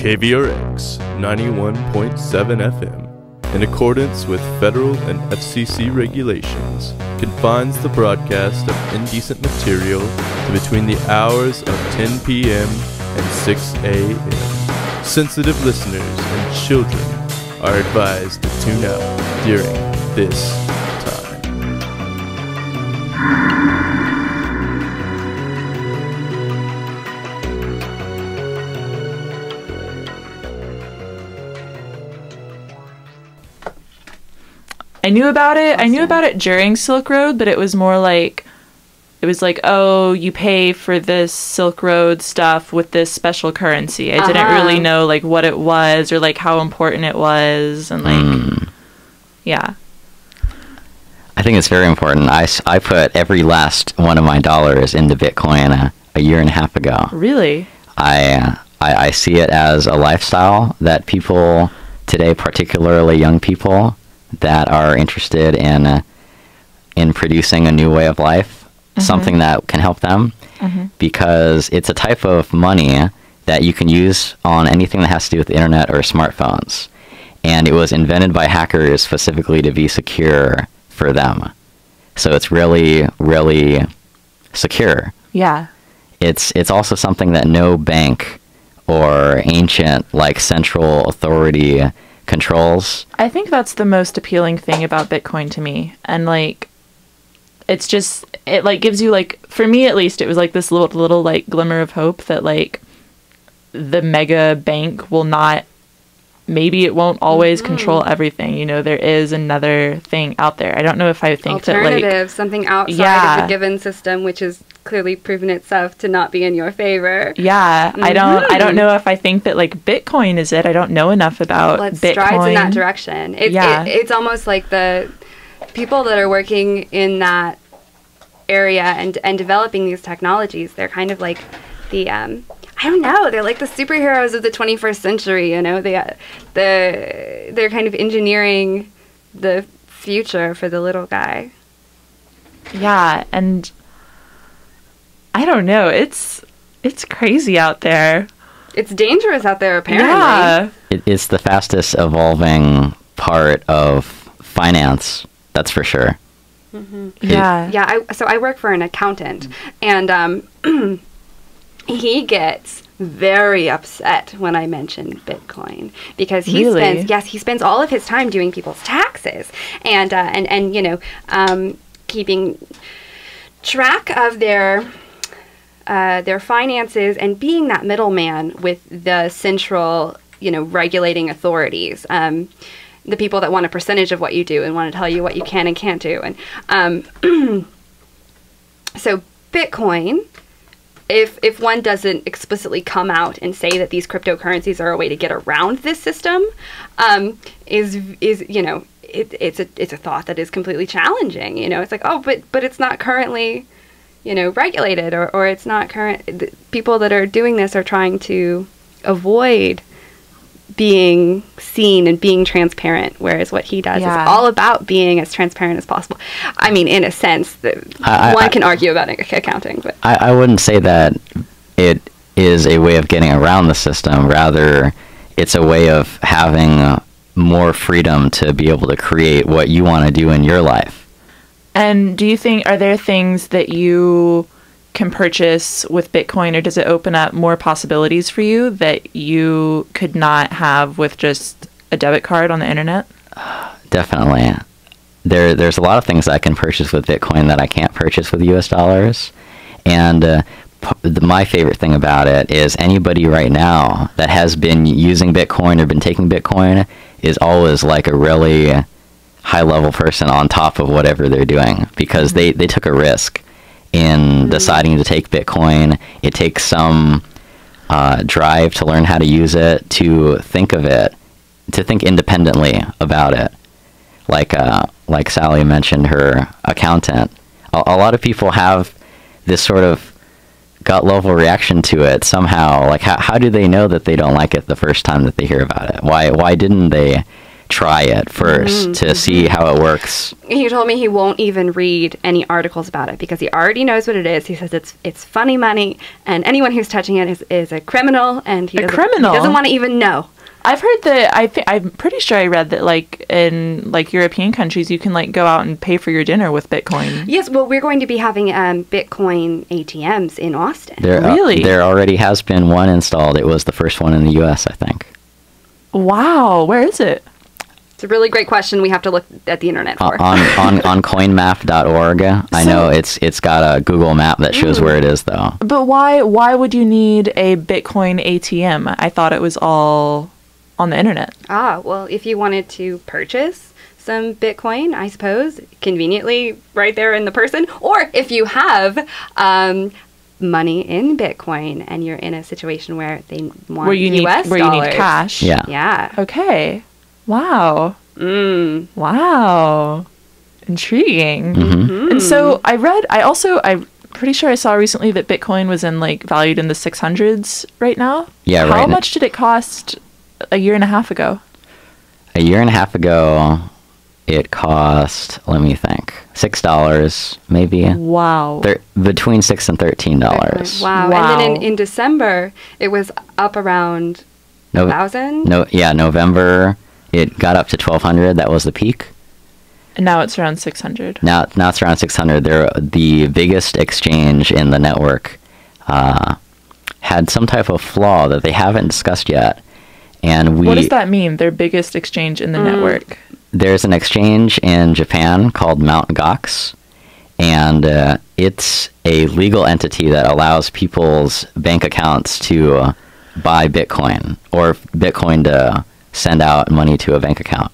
KVRX 91.7 FM, in accordance with federal and FCC regulations, confines the broadcast of indecent material to between the hours of 10 p.m. and 6 a.m. Sensitive listeners and children are advised to tune out during this time. I knew about it. Awesome. I knew about it during Silk Road, but it was more like, oh, you pay for this Silk Road stuff with this special currency. I didn't really know, like, what it was or, like, how important it was. And, like, yeah. I think it's very important. I put every last one of my dollars into Bitcoin a year and a half ago. Really? I see it as a lifestyle that people today, particularly young people, that are interested in producing a new way of life, something that can help them, because it's a type of money that you can use on anything that has to do with the internet or smartphones. And it was invented by hackers specifically to be secure for them. So it's really, really secure. Yeah. It's also something that no bank or ancient, like, central authority controls. I think that's the most appealing thing about Bitcoin to me. And, like, it's just, it, like, gives you, like, for me at least, it was, like, this little like, glimmer of hope that, like, the mega bank will not, maybe it won't always control everything. You know, there is another thing out there. I don't know if I think that, like... Alternative, something outside of the given system, which has clearly proven itself to not be in your favor. Yeah, I don't know if I think that, like, Bitcoin is it. I don't know enough about Bitcoin. Strides in that direction. It's almost like the people that are working in that area and developing these technologies, they're kind of like the I don't know, they're like the superheroes of the 21st century, you know. They're kind of engineering the future for the little guy. Yeah, and I don't know, it's crazy out there. It's dangerous out there, apparently. Yeah. It's the fastest evolving part of finance, that's for sure. Yeah. So I work for an accountant, and he gets very upset when I mention Bitcoin, because he spends all of his time doing people's taxes and you know, keeping track of their finances and being that middleman with the central, you know, regulating authorities, the people that want a percentage of what you do and want to tell you what you can and can't do. And so Bitcoin, if one doesn't explicitly come out and say that these cryptocurrencies are a way to get around this system, is you know, it's a thought that is completely challenging. You know, it's like, oh, but it's not currently, you know, regulated, or it's not current. The people that are doing this are trying to avoid being seen and being transparent, whereas what he does is all about being as transparent as possible. I mean, in a sense, one can argue about accounting, but I wouldn't say that it is a way of getting around the system. Rather, it's a way of having more freedom to be able to create what you want to do in your life. And do you think, are there things that you can purchase with Bitcoin, or does it open up more possibilities for you that you could not have with just a debit card on the internet? Definitely. There's a lot of things I can purchase with Bitcoin that I can't purchase with US dollars. And my favorite thing about it is anybody right now that has been using Bitcoin or been taking Bitcoin is always like a really high-level person on top of whatever they're doing, because they took a risk in deciding to take Bitcoin. It takes some drive to learn how to use it, to think of it, to think independently about it. Like Sally mentioned, her accountant. A lot of people have this sort of gut level reaction to it somehow. Like, how do they know that they don't like it the first time that they hear about it? Why didn't they try it first to see how it works. He told me he won't even read any articles about it because he already knows what it is. He says it's funny money, and anyone who's touching it is a criminal, and he doesn't want to even know. I've heard that. I'm pretty sure I read that, like, in like European countries, you can like go out and pay for your dinner with Bitcoin. Yes, well, we're going to be having Bitcoin ATMs in Austin. Really? There already has been one installed. It was the first one in the U.S., I think. Wow, where is it? It's a really great question. We have to look at the internet for. On coinmap.org. I know it's got a Google map that shows where it is, though. But why would you need a Bitcoin ATM? I thought it was all on the internet. Well, if you wanted to purchase some Bitcoin, I suppose, conveniently right there in the person, or if you have money in Bitcoin and you're in a situation where they want where you US need dollars. you need cash. Yeah. Yeah. Okay. Wow. Wow. Intriguing. And so I'm pretty sure I saw recently that Bitcoin was valued in the 600s right now. Yeah, How right. much did it cost a year and a half ago? A year and a half ago, it cost, let me think, $6 maybe. Wow. Between $6 and $13. Wow. Wow. And then in December, it was up around 1,000? November, it got up to 1,200. That was the peak. And now it's around 600. Now it's around 600. The biggest exchange in the network had some type of flaw that they haven't discussed yet. And what does that mean? Their biggest exchange in the network? There's an exchange in Japan called Mt. Gox, and it's a legal entity that allows people's bank accounts to buy Bitcoin or Bitcoin to send out money to a bank account.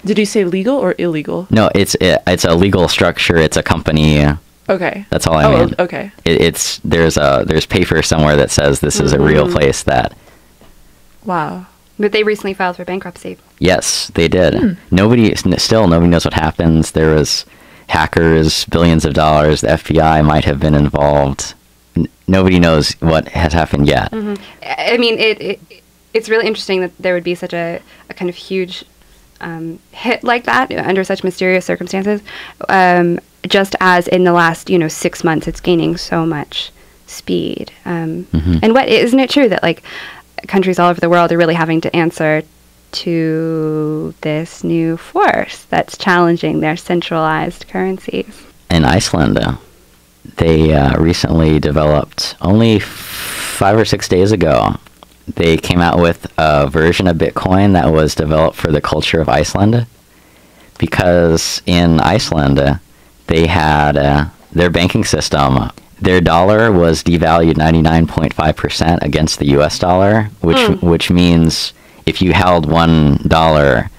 Did you say legal or illegal? No, it's a legal structure. It's a company. Okay. That's all I mean. Okay. There's paper somewhere that says this is a real place that. Wow. But they recently filed for bankruptcy. Yes, they did. Nobody knows what happens. There was hackers, billions of dollars. The FBI might have been involved. Nobody knows what has happened yet. I mean, it's really interesting that there would be such a kind of huge hit like that under such mysterious circumstances. Just as in the last 6 months, it's gaining so much speed. And isn't it true that countries all over the world are really having to answer to this new force that's challenging their centralized currencies? In Iceland, they recently developed, only 5 or 6 days ago, they came out with a version of Bitcoin that was developed for the culture of Iceland. Because in Iceland, they had their banking system. Their dollar was devalued 99.5% against the U.S. dollar, which means if you held $1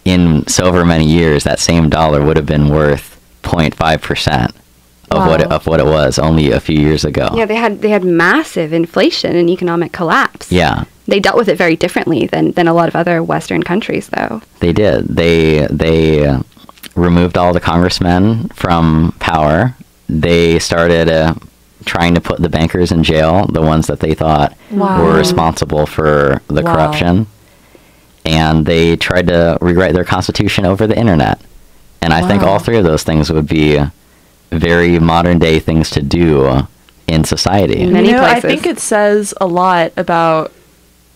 in so many years, that same dollar would have been worth 0.5% of what it was only a few years ago. Yeah, they had massive inflation and economic collapse. Yeah. They dealt with it very differently than a lot of other Western countries, though. They did. They removed all the congressmen from power. They started trying to put the bankers in jail, the ones that they thought were responsible for the corruption. And they tried to rewrite their constitution over the internet. And I think all three of those things would be very modern day things to do in society. In many places. I think it says a lot about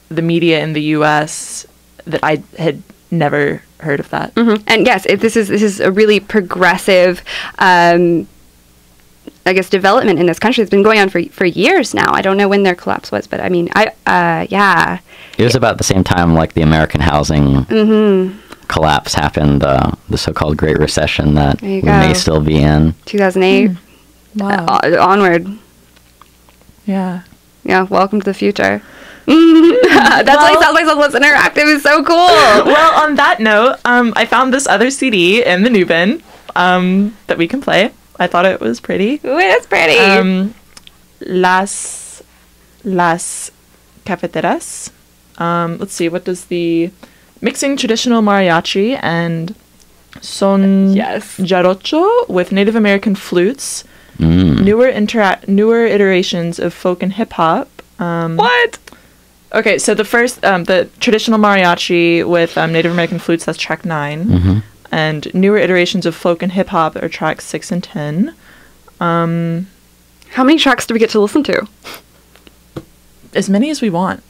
the media in the U.S. that I had never heard of that. And yes, this is a really progressive development in this country. It's been going on for years now. I don't know when their collapse was, but I mean, yeah. It was about the same time like the American housing collapse happened, the so-called Great Recession that we may still be in. 2008. Wow. Onward. Yeah. Yeah, welcome to the future. That's why South by Southwest Interactive is so cool. Well, on that note, I found this other CD in the new bin that we can play. I thought it was pretty. Ooh, it's pretty. Las Cafeteras. Let's see, what does the mixing traditional mariachi and son jarocho with Native American flutes, newer iterations of folk and hip hop. What? Okay, so the first, the traditional mariachi with Native American flutes, that's track 9. Mm-hmm. And newer iterations of folk and hip hop are tracks 6 and 10. How many tracks do we get to listen to? As many as we want.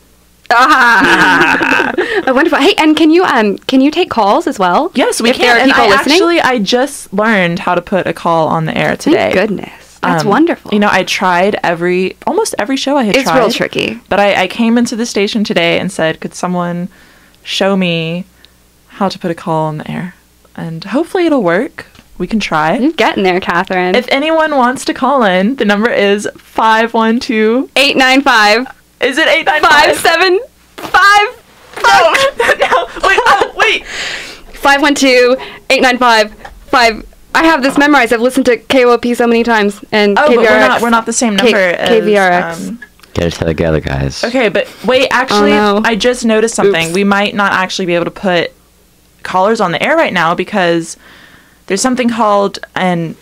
Ah, wonderful. Hey, and can you take calls as well? Yes, we if can. there are And people listening. I just learned how to put a call on the air today. Thank goodness. That's wonderful. You know, I tried almost every show I had It's tried. real tricky. But I came into the station today and said, could someone show me how to put a call on the air? And hopefully it'll work. We can try. You're getting there, Katherine. If anyone wants to call in, the number is 512... 895. Is it 895? 575. No. Wait. 512-895-5. I have this memorized. I've listened to KOP so many times. And KVRX. But we're not the same number as... KVRX. Get it together, guys. Okay, but wait, actually, no. I just noticed something. Oops. We might not actually be able to put callers on the air right now because there's something called, and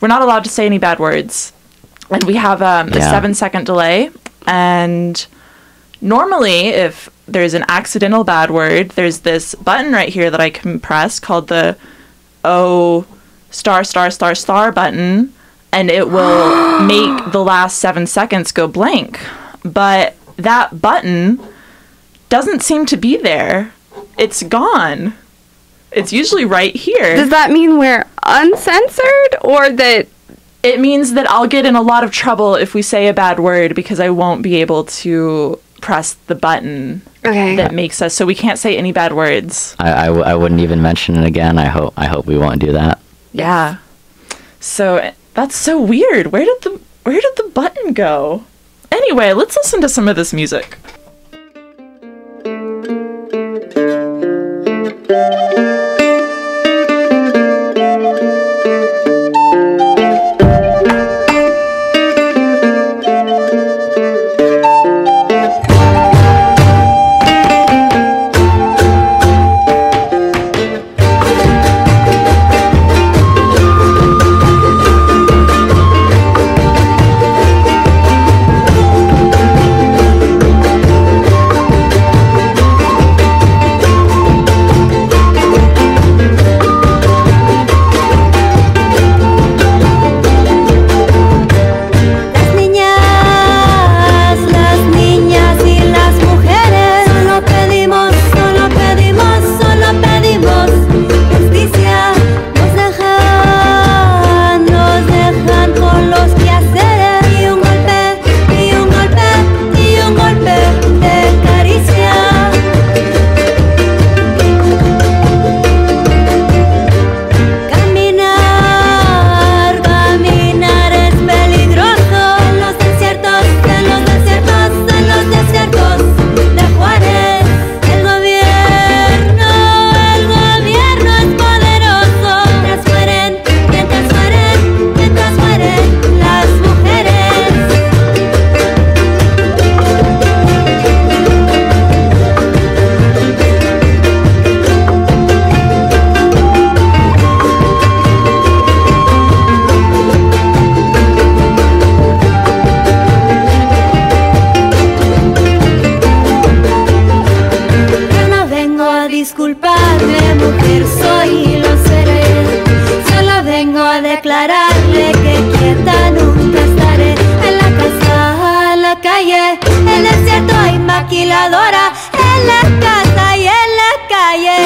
we're not allowed to say any bad words. And we have a 7-second delay. And normally, if there's an accidental bad word, there's this button right here that I can press called the O*** button, and it will make the last 7 seconds go blank. But that button doesn't seem to be there. It's gone. It's usually right here. Does that mean we're uncensored or that... It means that I'll get in a lot of trouble if we say a bad word because I won't be able to press the button that makes us so we can't say any bad words. I wouldn't even mention it again. I hope we won't do that. Yeah. So that's so weird. Where did the button go? Anyway, let's listen to some of this music. En la casa y en la calle,